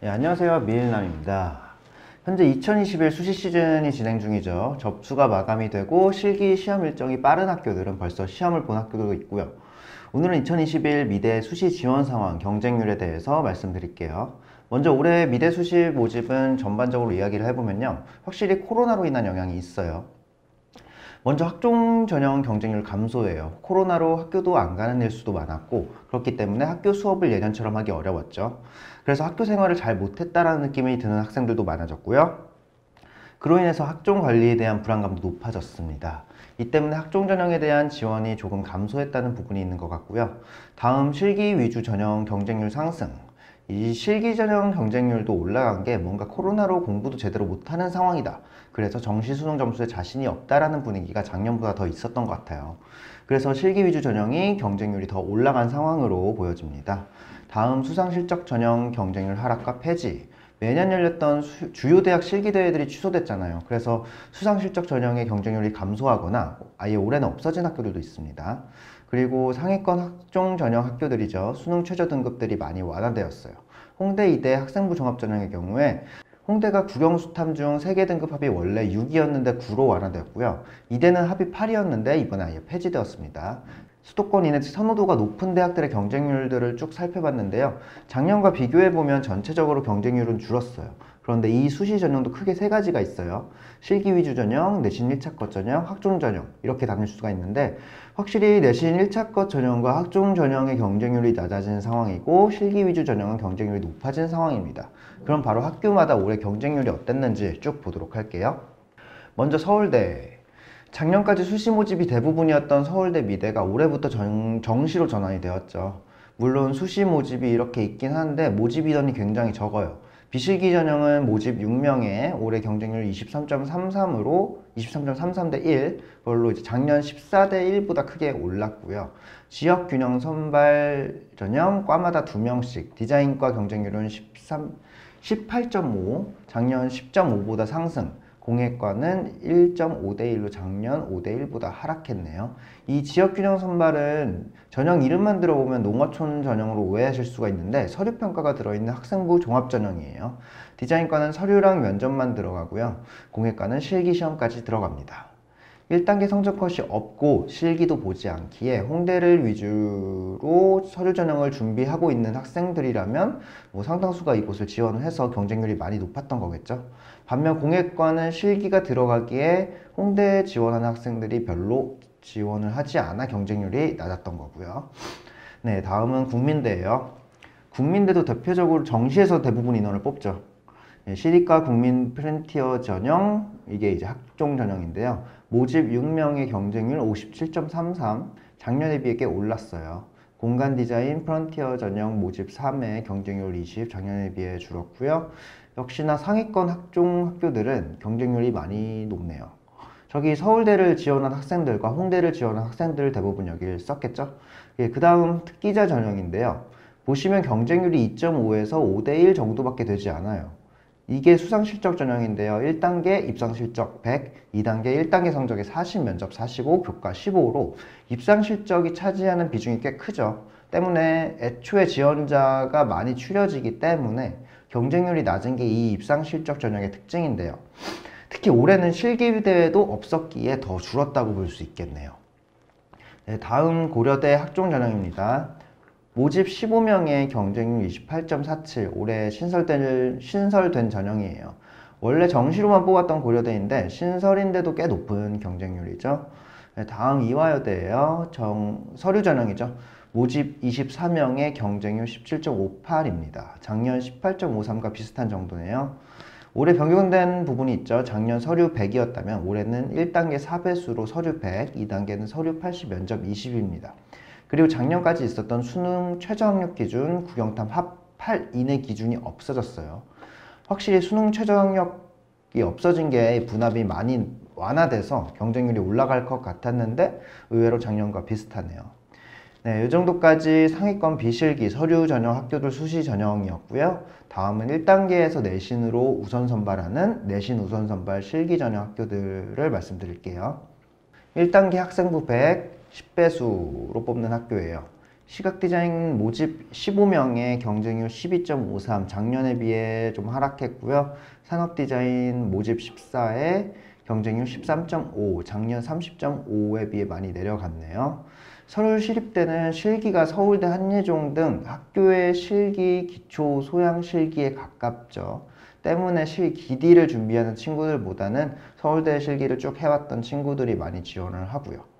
안녕하세요. 미일남입니다. 현재 2021 수시 시즌이 진행 중이죠. 접수가 마감이 되고 실기 시험 일정이 빠른 학교들은 벌써 시험을 본 학교도 있고요. 오늘은 2021 미대 수시 지원 상황, 경쟁률에 대해서 말씀드릴게요. 먼저 올해 미대 수시 모집은 전반적으로 이야기를 해보면요, 확실히 코로나로 인한 영향이 있어요. 먼저 학종 전형 경쟁률 감소예요. 코로나로 학교도 안 가는 일수도 많았고, 그렇기 때문에 학교 수업을 예년처럼 하기 어려웠죠. 그래서 학교 생활을 잘 못했다라는 느낌이 드는 학생들도 많아졌고요. 그로 인해서 학종 관리에 대한 불안감도 높아졌습니다. 이 때문에 학종 전형에 대한 지원이 조금 감소했다는 부분이 있는 것 같고요. 다음 실기 위주 전형 경쟁률 상승. 이 실기 전형 경쟁률도 올라간 게 뭔가 코로나로 공부도 제대로 못하는 상황이다. 그래서 정시 수능 점수에 자신이 없다라는 분위기가 작년보다 더 있었던 것 같아요. 그래서 실기 위주 전형이 경쟁률이 더 올라간 상황으로 보여집니다. 다음 수상실적 전형 경쟁률 하락과 폐지. 매년 열렸던 주요 대학 실기대회들이 취소됐잖아요. 그래서 수상실적 전형의 경쟁률이 감소하거나 아예 올해는 없어진 학교들도 있습니다. 그리고 상위권 학종 전형 학교들이죠. 수능 최저 등급들이 많이 완화되었어요. 홍대, 이대 학생부 종합전형의 경우에 홍대가 국영수탐 중 3개 등급 합이 원래 6이었는데 9로 완화되었고요. 이대는 합이 8이었는데 이번에 아예 폐지되었습니다. 수도권 이내 선호도가 높은 대학들의 경쟁률들을 쭉 살펴봤는데요. 작년과 비교해보면 전체적으로 경쟁률은 줄었어요. 그런데 이 수시 전형도 크게 3가지가 있어요. 실기 위주 전형, 내신 1차컷 전형, 학종 전형 이렇게 나눌 수가 있는데, 확실히 내신 1차컷 전형과 학종 전형의 경쟁률이 낮아진 상황이고 실기 위주 전형은 경쟁률이 높아진 상황입니다. 그럼 바로 학교마다 올해 경쟁률이 어땠는지 쭉 보도록 할게요. 먼저 서울대. 작년까지 수시 모집이 대부분이었던 서울대 미대가 올해부터 정시로 전환이 되었죠. 물론 수시 모집이 이렇게 있긴 한데 모집 인원이 굉장히 적어요. 비실기 전형은 모집 6명에 올해 경쟁률 23.33으로 23.33대 1, 그걸로 이제 작년 14대 1보다 크게 올랐고요. 지역 균형 선발 전형 과마다 2명씩, 디자인과 경쟁률은 18.5, 작년 10.5보다 상승, 공예과는 1.5대 1로 작년 5대 1보다 하락했네요. 이 지역균형 선발은 전형 이름만 들어보면 농어촌 전형으로 오해하실 수가 있는데 서류평가가 들어있는 학생부 종합전형이에요. 디자인과는 서류랑 면접만 들어가고요. 공예과는 실기시험까지 들어갑니다. 1단계 성적 컷이 없고 실기도 보지 않기에 홍대를 위주로 서류 전형을 준비하고 있는 학생들이라면 상당수가 이곳을 지원을 해서 경쟁률이 많이 높았던 거겠죠. 반면 공예과는 실기가 들어가기에 홍대에 지원하는 학생들이 별로 지원을 하지 않아 경쟁률이 낮았던 거고요. 네, 다음은 국민대예요. 국민대도 대표적으로 정시에서 대부분 인원을 뽑죠. 시리과 국민 프렌티어 전형, 이게 이제 학종 전형인데요. 모집 6명의 경쟁률 57.33, 작년에 비해 꽤 올랐어요. 공간 디자인 프런티어 전형 모집 3회 경쟁률 20, 작년에 비해 줄었고요. 역시나 상위권 학종 학교들은 경쟁률이 많이 높네요. 저기 서울대를 지원한 학생들과 홍대를 지원한 학생들 대부분 여기를 썼겠죠. 그 다음 특기자 전형인데요. 보시면 경쟁률이 2.5에서 5대 1 정도밖에 되지 않아요. 이게 수상실적 전형인데요. 1단계 입상실적 100, 2단계 1단계 성적이 40, 면접 45, 교과 15로 입상실적이 차지하는 비중이 꽤 크죠. 때문에 애초에 지원자가 많이 추려지기 때문에 경쟁률이 낮은 게 이 입상실적 전형의 특징인데요. 특히 올해는 실기대회도 없었기에 더 줄었다고 볼 수 있겠네요. 네, 다음 고려대 학종 전형입니다. 모집 15명의 경쟁률 28.47, 올해 신설된 전형이에요. 원래 정시로만 뽑았던 고려대인데 신설인데도 꽤 높은 경쟁률이죠. 네, 다음 이화여대예요. 서류 전형이죠. 모집 24명의 경쟁률 17.58입니다. 작년 18.53과 비슷한 정도네요. 올해 변경된 부분이 있죠. 작년 서류 100이었다면 올해는 1단계 4배수로 서류 100, 2단계는 서류 80, 면접 20입니다. 그리고 작년까지 있었던 수능 최저학력 기준, 국영탐 합 8 이내 기준이 없어졌어요. 확실히 수능 최저학력이 없어진 게 분합이 많이 완화돼서 경쟁률이 올라갈 것 같았는데 의외로 작년과 비슷하네요. 네, 이 정도까지 상위권 비실기 서류 전형 학교들 수시 전형이었고요. 다음은 1단계에서 내신으로 우선 선발하는 내신 우선 선발 실기 전형 학교들을 말씀드릴게요. 1단계 학생부 100, 10배수로 뽑는 학교예요. 시각 디자인 모집 15명의 경쟁률 12.53, 작년에 비해 좀 하락했고요. 산업 디자인 모집 14에 경쟁률 13.5, 작년 30.5에 비해 많이 내려갔네요. 서울시립대는 실기가 서울대, 한예종 등 학교의 실기, 기초 소양 실기에 가깝죠. 때문에 기디를 준비하는 친구들보다는 서울대 실기를 쭉 해왔던 친구들이 많이 지원을 하고요.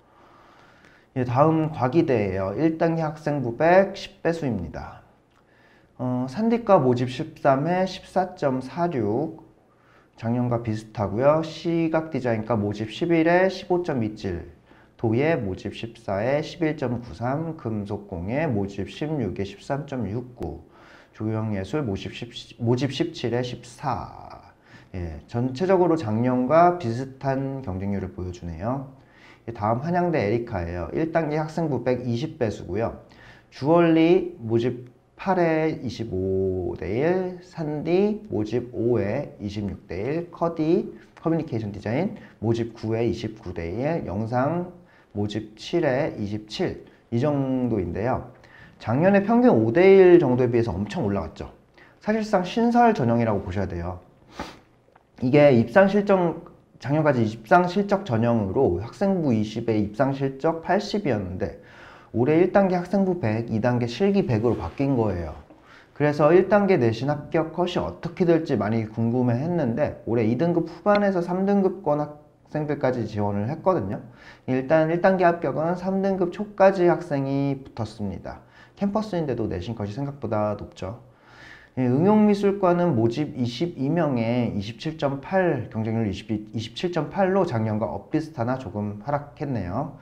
다음 과기대예요. 1단계 학생부 100 10배수입니다. 산디과 모집 13회 14.46, 작년과 비슷하고요. 시각 디자인과 모집 11회 15.27, 도예 모집 14회 11.93, 금속공예 모집 16회 13.69, 조형예술 모집 17회 14. 전체적으로 작년과 비슷한 경쟁률을 보여주네요. 다음 한양대 에리카예요. 1단계 학생부 120배수고요. 주얼리 모집 8회 25대1, 산디 모집 5회 26대1, 커디 커뮤니케이션 디자인 모집 9회 29대1, 영상 모집 7회 27, 이 정도인데요. 작년에 평균 5대1 정도에 비해서 엄청 올라갔죠. 사실상 신설 전형이라고 보셔야 돼요. 이게 입상 실적, 작년까지 입상 실적 전형으로 학생부 20에 입상 실적 80이었는데 올해 1단계 학생부 100, 2단계 실기 100으로 바뀐 거예요. 그래서 1단계 내신 합격 컷이 어떻게 될지 많이 궁금해 했는데 올해 2등급 후반에서 3등급권 학생들까지 지원을 했거든요. 일단 1단계 합격은 3등급 초까지 학생이 붙었습니다. 캠퍼스인데도 내신 컷이 생각보다 높죠. 응용미술과는 모집 22명에 27.8, 경쟁률 27.8로 작년과 엇비슷하나 조금 하락했네요.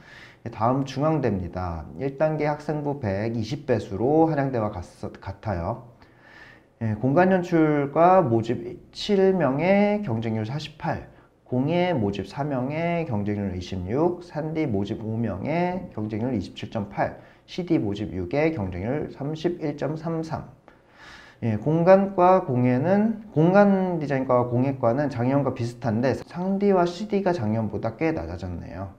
다음 중앙대입니다. 1단계 학생부 120배수로 한양대와 같아요. 공간연출과 모집 7명에 경쟁률 48, 공예 모집 4명에 경쟁률 26, 산디 모집 5명에 경쟁률 27.8, CD 모집 6에 경쟁률 31.33. 공간과 공예는, 공간 디자인과와 공예과는 작년과 비슷한데 상디와 CD가 작년보다 꽤 낮아졌네요.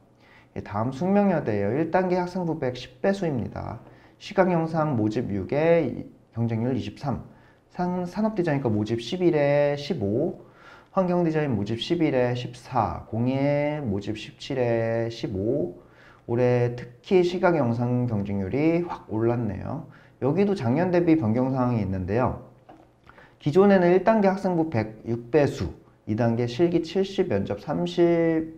다음 숙명여대예요. 1단계 학생부 100 10배수입니다. 시각영상 모집 6에 경쟁률 23, 산업디자인과 모집 11에 15, 환경디자인 모집 11에 14, 공예 모집 17에 15, 올해 특히 시각영상 경쟁률이 확 올랐네요. 여기도 작년 대비 변경 사항이 있는데요. 기존에는 1단계 학생부 106배수, 2단계 실기 70, 면접 30이었는데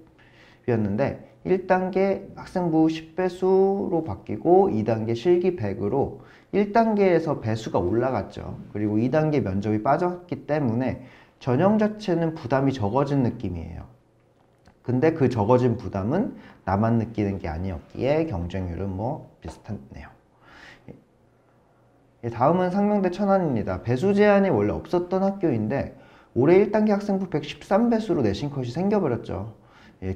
1단계 학생부 10배수로 바뀌고 2단계 실기 100으로 1단계에서 배수가 올라갔죠. 그리고 2단계 면접이 빠졌기 때문에 전형 자체는 부담이 적어진 느낌이에요. 근데 그 적어진 부담은 나만 느끼는 게 아니었기에 경쟁률은 뭐 비슷하네요. 다음은 상명대 천안입니다. 배수 제한이 원래 없었던 학교인데 올해 1단계 학생부 113배수로 내신 컷이 생겨버렸죠.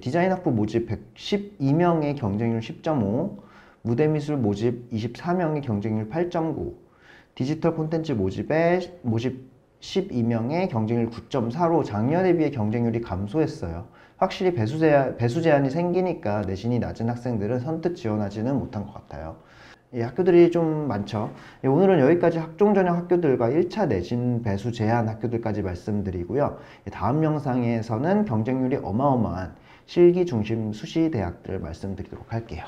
디자인학부 모집 112명의 경쟁률 10.5, 무대미술 모집 24명의 경쟁률 8.9, 디지털 콘텐츠 모집 12명의 경쟁률 9.4로 작년에 비해 경쟁률이 감소했어요. 확실히 배수 제한이 생기니까 내신이 낮은 학생들은 선뜻 지원하지는 못한 것 같아요. 학교들이 좀 많죠. 오늘은 여기까지 학종 전형 학교들과 1차 내신 배수 제한 학교들까지 말씀드리고요. 다음 영상에서는 경쟁률이 어마어마한 실기 중심 수시 대학들을 말씀드리도록 할게요.